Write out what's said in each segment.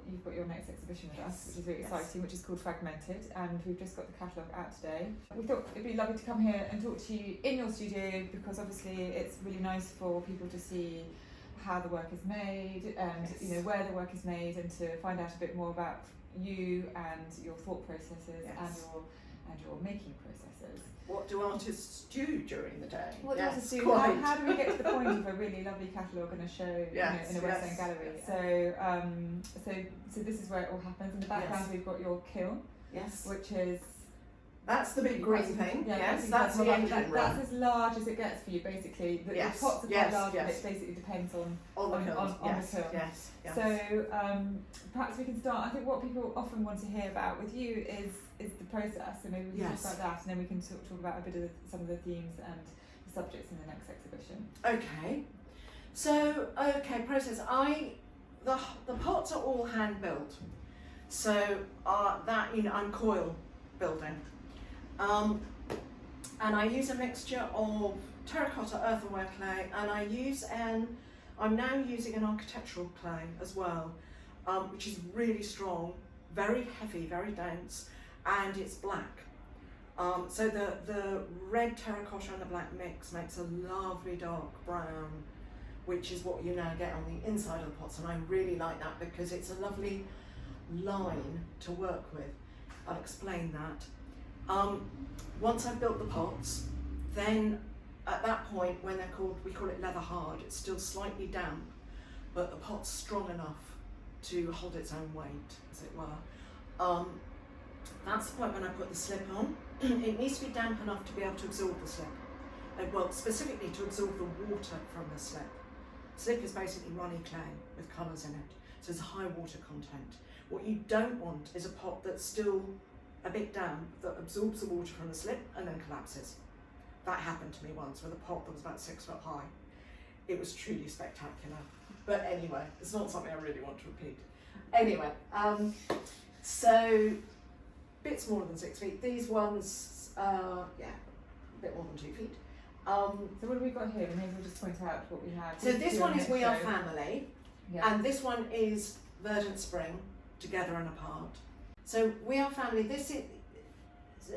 you've got your next exhibition with us, which is really exciting, which is called Fragmented, and we've just got the catalogue out today. We thought it'd be lovely to come here and talk to you in your studio, because obviously it's really nice for people to see how the work is made and you know where the work is made, and to find out a bit more about you and your thought processes and your making processes. What do artists do during the day? What do artists do? How do we get to the point of a really lovely catalogue and a show in a West End gallery? So this is where it all happens. In the background we've got your kiln, which is... That's the big green thing. That's the engine room. That's as large as it gets for you, basically. The pots are quite large, and it basically depends on the kiln. So perhaps we can start. I think what people often want to hear about with you is the process, so maybe we can talk about that, and then we can talk about a bit of some of the themes and the subjects in the next exhibition. Okay. So process. The pots are all hand built. So I'm coil building. And I use a mixture of terracotta, earthenware clay, and I'm now using an architectural clay as well, which is really strong, very heavy, very dense, and it's black. So the red terracotta and the black mix makes a lovely dark brown, which is what you now get on the inside of the pots, and I really like that because it's a lovely line to work with. I'll explain that. Once I've built the pots, then at that point, when we call it leather hard, it's still slightly damp, but the pot's strong enough to hold its own weight, as it were. That's the point when I put the slip on. It needs to be damp enough to be able to absorb the slip. Well, specifically to absorb the water from the slip. Slip is basically runny clay with colours in it, so there's a high water content. What you don't want is a pot that's still a bit damp, that absorbs the water from the slip and then collapses. That happened to me once with a pot that was about 6 foot high. It was truly spectacular. But anyway, it's not something I really want to repeat. Anyway, so bit smaller than 6 feet. These ones, a bit more than 2 feet. So what have we got here? Maybe we'll just point out what we have. So this one is We Are Family, and this one is Verdant Spring, Together and Apart. So We Are Family.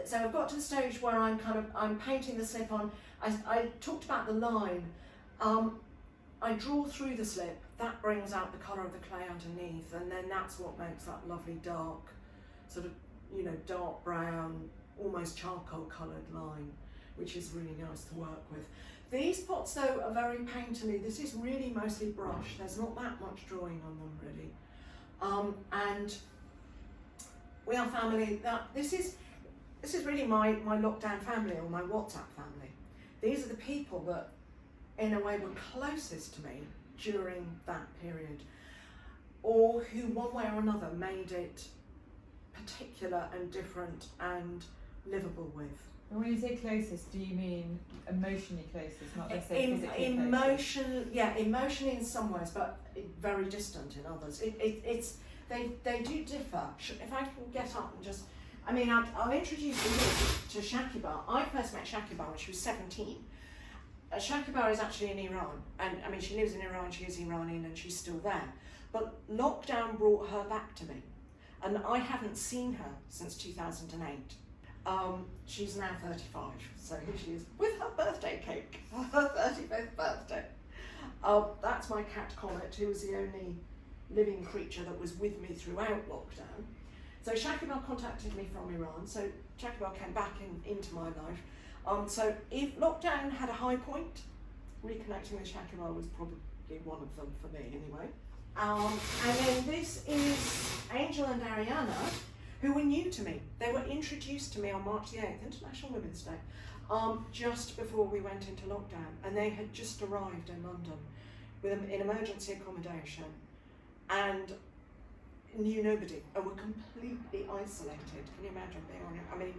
So I've got to the stage where I'm painting the slip on. I talked about the line. I draw through the slip. That brings out the colour of the clay underneath, and then that's what makes that lovely dark, sort of dark brown, almost charcoal coloured line, which is really nice to work with. These pots though are very painterly. This is really mostly brush. There's not that much drawing on them really, and We Are Family. This is really my lockdown family, or my WhatsApp family. These are the people that, in a way, were closest to me during that period, or who, one way or another, made it particular and different and livable with. And when you say closest, do you mean emotionally closest, not necessarily physically closest? Emotionally in some ways, but very distant in others. They do differ. If I can get up and just, I'll introduce you to Shakibar. I first met Shakibar when she was 17. Shakibar is actually in Iran, and she lives in Iran, she is Iranian, and she's still there. But lockdown brought her back to me, and I haven't seen her since 2008. She's now 35, so here she is with her birthday cake, her 35th birthday. That's my cat Comet, who was the only living creature that was with me throughout lockdown. So Shakibar contacted me from Iran, so Shakibar came back into my life. So if lockdown had a high point, reconnecting with Shakibar was probably one of them for me anyway. And then this is Angel and Ariana, who were new to me. They were introduced to me on March the 8th, International Women's Day, just before we went into lockdown, and they had just arrived in London in emergency accommodation and knew nobody and were completely isolated. Can you imagine being on it?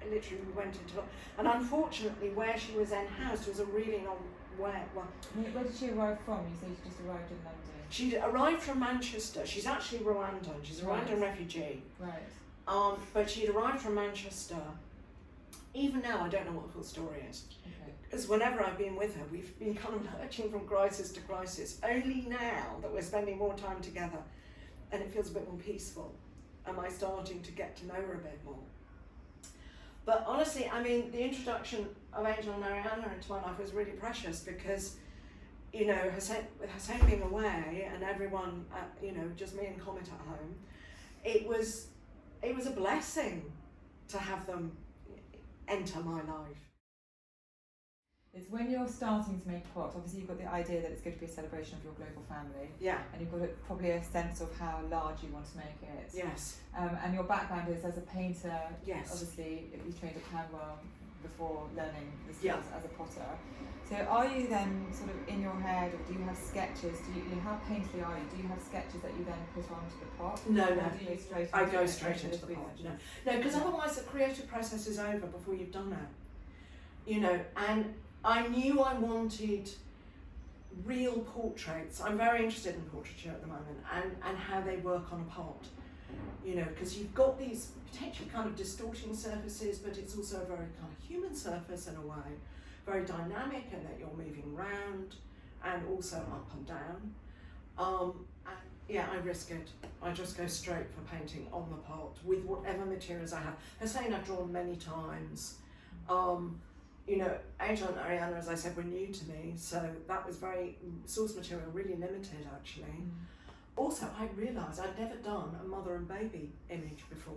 Literally we went into lockdown, and unfortunately where she was then housed was a really long way. Well, where did she arrive from? You say she just arrived in London. She arrived from Manchester. She's actually Rwandan. She's a Rwandan refugee. Right. But she'd arrived from Manchester. Even now, I don't know what the full story is. Okay. Because whenever I've been with her, we've been kind of lurching from crisis to crisis. Only now that we're spending more time together and it feels a bit more peaceful. Am I starting to get to know her a bit more? But honestly, I mean, the introduction of Angel and Ariana into my life was really precious because, you know, with Hussein being away and everyone, you know, just me and Comet at home, it was a blessing to have them enter my life. It's when you're starting to make a plot, obviously you've got the idea that it's going to be a celebration of your global family. Yeah. And you've got probably a sense of how large you want to make it. Yes. And your background is as a painter. Yes. Obviously you trained at Canwell before learning the skills as a potter. So are you then sort of in your head, or do you have sketches? How painterly are you? Do you have sketches that you then put onto the pot? No. Or do you I go straight into the pot. No, because otherwise the creative process is over before you've done it. You know, and I knew I wanted real portraits. I'm very interested in portraiture at the moment, and how they work on a pot. You know, because you've got these potentially kind of distorting surfaces, but it's also a very kind of human surface in a way, very dynamic in that you're moving round and also up and down. And yeah, I risk it. I just go straight for painting on the pot with whatever materials I have. Hussein I've drawn many times. You know, Angel and Ariana, as I said, were new to me, so that was very, source material really limited actually. Also, I realised I'd never done a mother and baby image before.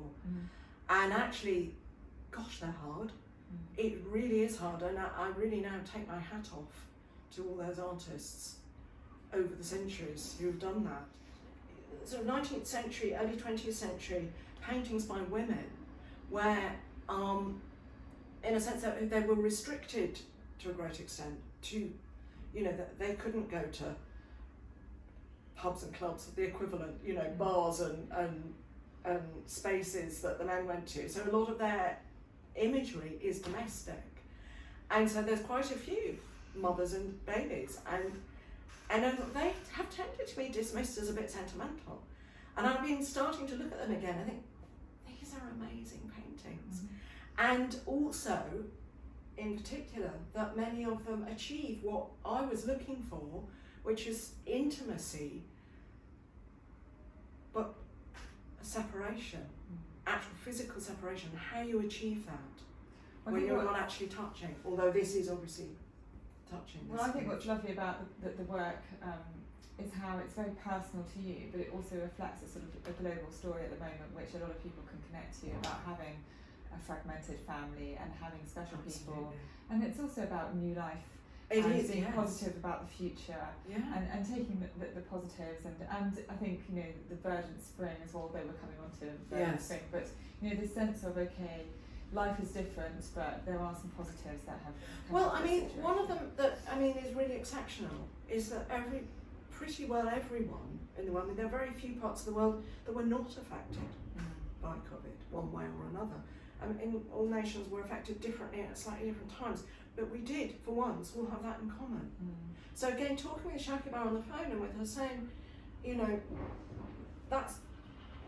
And actually, gosh, they're hard. It really is hard, and I really now take my hat off to all those artists over the centuries who have done that. Sort of 19th century, early 20th century paintings by women where, in a sense that they were restricted to a great extent to, you know, that they couldn't go to pubs and clubs, the equivalent, you know, bars and spaces that the men went to. So a lot of their imagery is domestic. And so there's quite a few mothers and babies, and they have tended to be dismissed as a bit sentimental. And I've been starting to look at them again. I think these are amazing paintings. And also, in particular, that many of them achieve what I was looking for, which is intimacy, but a separation, actual physical separation, how you achieve that when you're not actually touching, although this is obviously touching. Well, I think what's lovely about the work is how it's very personal to you, but it also reflects a sort of a global story at the moment, which a lot of people can connect to, about having a fragmented family and having special people, and it's also about new life. It is being positive about the future, and taking the positives, and I think, you know, the verdant spring as well, though we're coming on to verdant spring, but you know, the sense of, okay, life is different, but there are some positives that have well, I mean, one of them that I mean is really exceptional is that pretty well everyone in the world, I mean, there are very few parts of the world that were not affected by COVID one way or another. In all nations were affected differently at slightly different times, but we did, for once, all have that in common. So again, talking with Shakibah on the phone and with Hussein, you know,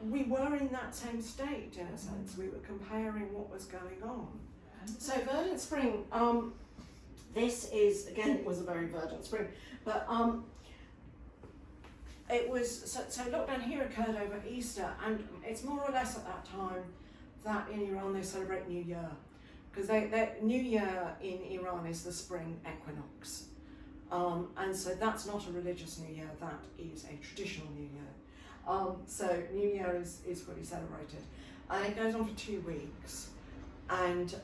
we were in that same state in a sense. We were comparing what was going on. So verdant spring, this is, again, it was a very verdant spring, but it was, so lockdown here occurred over Easter, and it's more or less at that time that in Iran they celebrate New Year, because New Year in Iran is the spring equinox, and so that's not a religious New Year, that is a traditional New Year. So New Year is fully celebrated, and it goes on for 2 weeks, and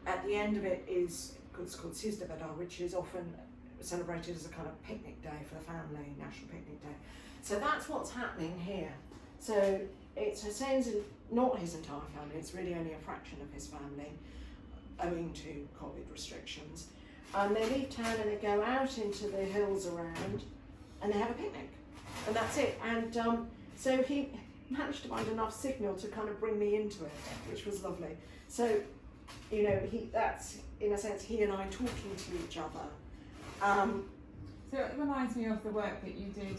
at the end of it it's called Sizde Badar, which is often celebrated as a kind of picnic day for the family, national picnic day. So that's what's happening here. So it's Hussein's, not his entire family, it's really only a fraction of his family, owing to COVID restrictions. And they leave town and they go out into the hills around and they have a picnic. And that's it. And so he managed to find enough signal to kind of bring me into it, which was lovely. So, you know, that's, in a sense, he and I talking to each other. So it reminds me of the work that you did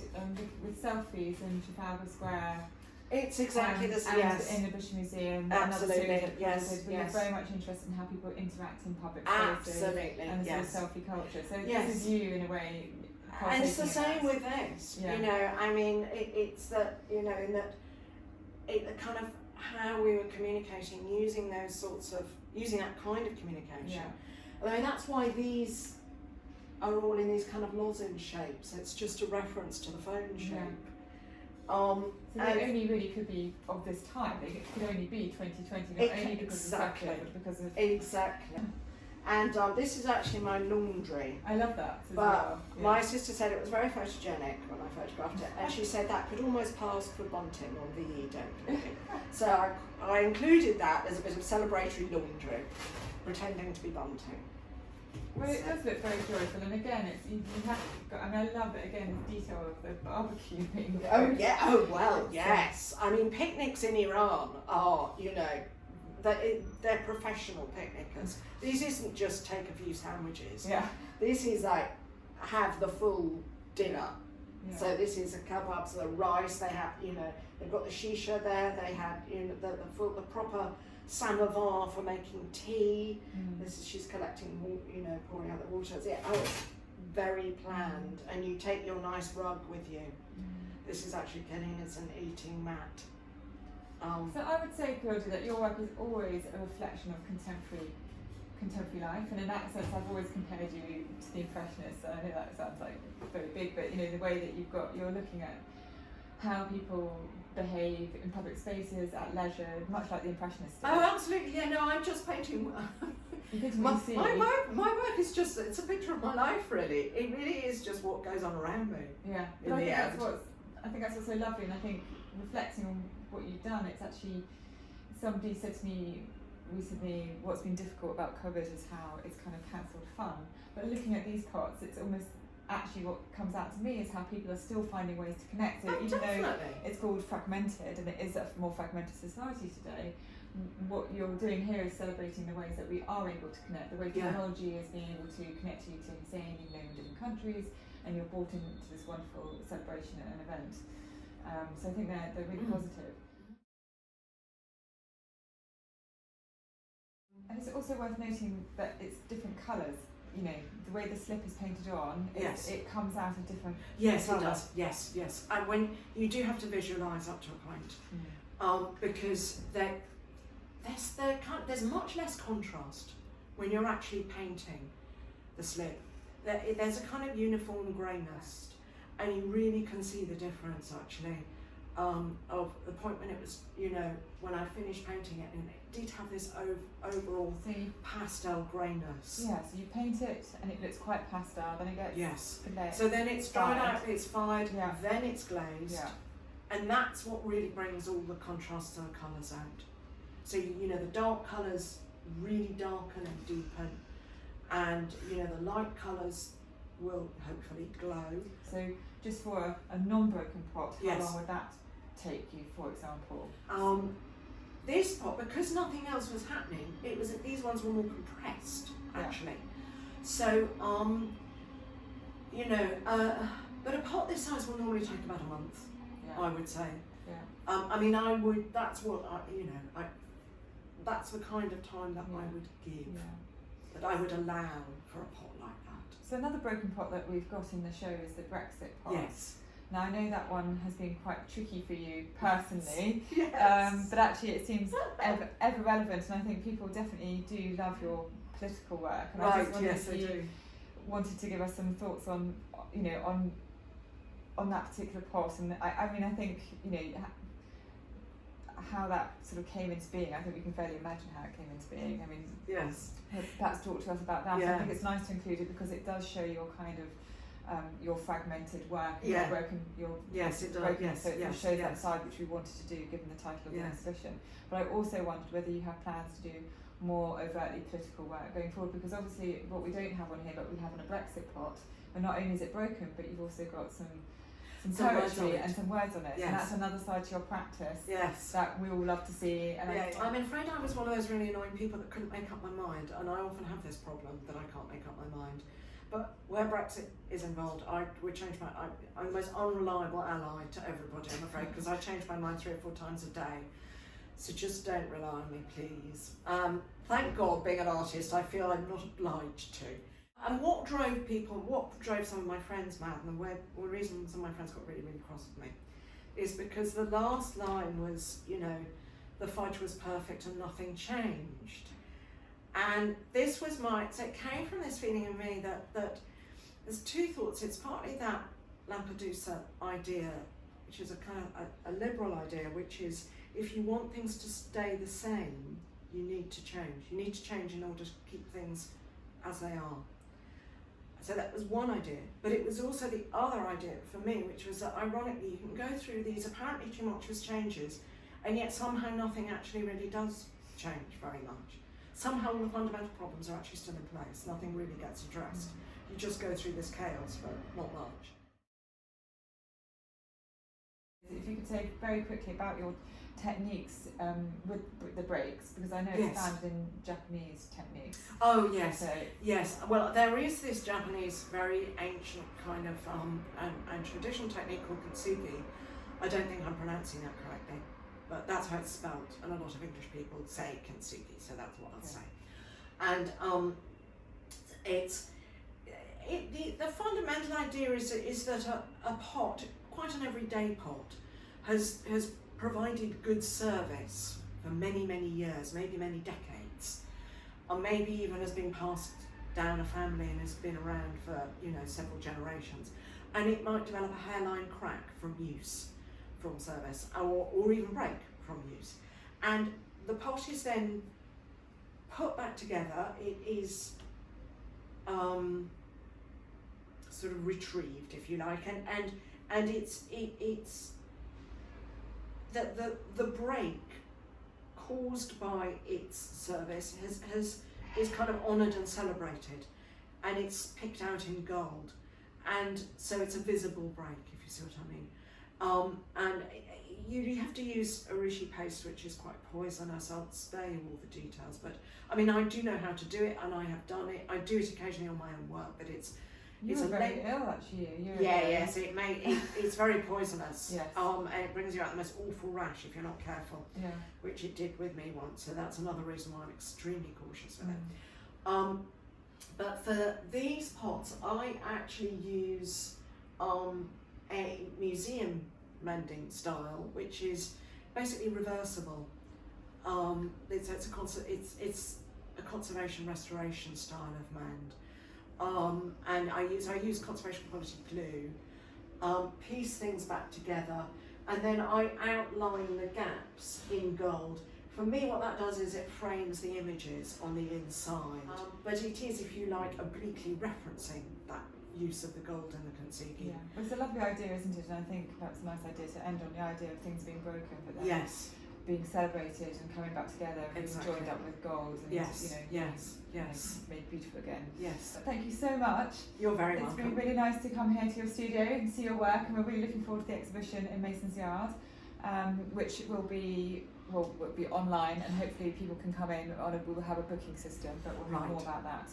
with Selfies in Trafalgar Square. It's exactly the same. And Yes. in the British Museum, Absolutely, another series that yes, we're yes. very much interested in how people interact in public spaces. Absolutely, And the yes. sort of selfie culture. So Yes. this is you in a way. And it's the partaking same in with this. Yeah. You know, I mean, it's that, you know, in that it kind of how we were communicating, using that kind of communication. Yeah. I mean, that's why these are all in these kind of lozenge shapes. It's just a reference to the phone shape. Yeah. So they only really could be of this time. They could only be 2020, not only because exactly. of the but because of... Exactly. And this is actually my laundry. I love that as But well. Yeah. my sister said it was very photogenic when I photographed it, and she said that could almost pass for bunting on VE including. So I included that as a bit of celebratory laundry, pretending to be bunting. Well, it does look very joyful, and again, it's you have got. I mean, I love it again. The detail of the barbecue being. Oh yeah. Oh well. Yes. I mean, picnics in Iran are, you know, they're professional picnickers. This isn't just take a few sandwiches. Yeah. This is like have the full dinner. Yeah. So this is a kebabs, the rice. They have, you know, they've got the shisha there. They had, you know, the proper samovar for making tea. This is, she's collecting, you know, pouring out the water. Yeah, oh, it's very planned, and you take your nice rug with you. This is actually getting as an eating mat. So I would say, Claudia, that your work is always a reflection of contemporary life, and in that sense, I've always compared you to the Impressionists. I know that sounds like very big, but you know the way that you're looking at how people behave in public spaces at leisure, much like the Impressionists did. Oh, absolutely. Yeah, no, I'm just painting. My work is just, it's a picture of my life, really. It really is just what goes on around me. Yeah, but I think that's what's so lovely, and I think reflecting on what you've done, it's actually, somebody said to me recently, what's been difficult about COVID is how it's kind of cancelled fun. But looking at these pots, it's almost actually what comes out to me is how people are still finding ways to connect. So even though it's called Fragmented, and it is a more fragmented society today, what you're doing here is celebrating the ways that we are able to connect, the way technology is being able to connect you to Hussein, even though in different countries, and you're brought into this wonderful celebration and event. So I think they're really positive. And it's also worth noting that it's different colours. You know, the way the slip is painted on, it comes out of different Yes, colour. it does. Yes, yes. And when you do have to visualise up to a point, because there's much less contrast when you're actually painting the slip. There's a kind of uniform greyness, and you really can see the difference actually. Of the point when it was, you know, when I finished painting it, and it did have this overall pastel greyness. Yeah, so you paint it and it looks quite pastel, then it gets filet. So then it's dried out, it's fired, then it's glazed, and that's what really brings all the contrasts and colours out. So you know, the dark colours really darken and deepen, and you know, the light colours will hopefully glow. So just for a non-broken pot, how long would that take you, for example? This pot, because nothing else was happening, these ones were more compressed actually. So you know, but a pot this size will normally take about a month, I would say. I mean, that's what that's the kind of time that I would give, that I would allow for a pot like that. So another broken pot that we've got in the show is the Brexit pot. Yes. Now I know that one has been quite tricky for you personally, yes. But actually it seems ever relevant, and I think people definitely do love your political work. And I just wondered if you wanted to give us some thoughts on, you know, on that particular pot. And I mean, I think, you know, how that sort of came into being. I think we can fairly imagine how it came into being. I mean, perhaps talk to us about that. I think it's nice to include it because it does show your kind of your fragmented work, your broken, yes, it does. Broken, yes, so it shows that side which we wanted to do, given the title of the exhibition. But I also wondered whether you have plans to do more overtly political work going forward, because obviously what we don't have on here, but we have on a Brexit plot, and not only is it broken, but you've also got some poetry and some words on it, and that's another side to your practice that we all love to see. And I'm afraid I was one of those really annoying people that couldn't make up my mind, and I often have this problem that I can't make up my mind. But where Brexit is involved, I would change my. I'm the most unreliable ally to everybody, I'm afraid, because I change my mind 3 or 4 times a day. So just don't rely on me, please. Thank God, being an artist, I feel I'm not obliged to. And what drove some of my friends mad, and the reason some of my friends got really, really cross with me, is because the last line was, you know, the fudge was perfect and nothing changed. And this was so it came from this feeling in me that there's 2 thoughts. It's partly that Lampedusa idea, which is a kind of a liberal idea, which is if you want things to stay the same, you need to change. You need to change in order to keep things as they are. So that was one idea, but it was also the other idea for me, which was that ironically you can go through these apparently tumultuous changes, and yet somehow nothing actually really does change very much. Somehow all the fundamental problems are actually still in place, nothing really gets addressed. You just go through this chaos, but not much. If you could say very quickly about your techniques with the breaks, because I know it's found in Japanese techniques. Oh yes, so, yes. Well, there is this Japanese very ancient kind of and traditional technique called kintsugi. I don't think I'm pronouncing that correctly, but that's how it's spelled, and a lot of English people say kintsugi, so that's what I'll say. And the fundamental idea is that a pot, quite an everyday pot, has provided good service for many, many years, maybe many decades, or maybe even has been passed down a family and has been around for, you know, several generations. And it might develop a hairline crack from use, from service, or even break from use. And the pot is then put back together. It is sort of retrieved, if you like, and it's that the break caused by its service is kind of honoured and celebrated, and it's picked out in gold, and so it's a visible break, if you see what I mean. And you have to use a rishi paste, which is quite poisonous. I'll spare you all the details, but I mean, I do know how to do it, and I have done it. I do it occasionally on my own work, but it's very ill, actually. Yes, it's very poisonous. Yes. And it brings you out the most awful rash if you're not careful. Yeah. Which it did with me once, so that's another reason why I'm extremely cautious with it. But for these pots, I actually use a museum mending style, which is basically reversible. It's a conservation restoration style of mend. And I use conservation quality glue, piece things back together, and then I outline the gaps in gold. For me, what that does is it frames the images on the inside. But it is, if you like, obliquely referencing that use of the gold and the kintsugi. Yeah, well, it's a lovely idea, isn't it? And I think that's a nice idea to end on, the idea of things being broken, but then being celebrated and coming back together and being joined up with gold and made beautiful again. Yes. But thank you so much. You're very welcome. It's been really nice to come here to your studio and see your work, and we're really looking forward to the exhibition in Mason's Yard, which will be online, and hopefully people can come in. We'll have a booking system, but we'll have more about that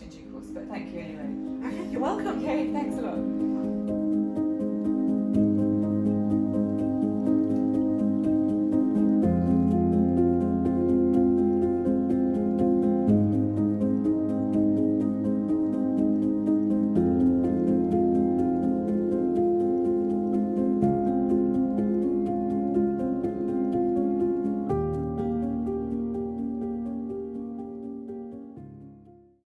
in due course. But thank you anyway. Okay, you're welcome. Okay, thanks a lot.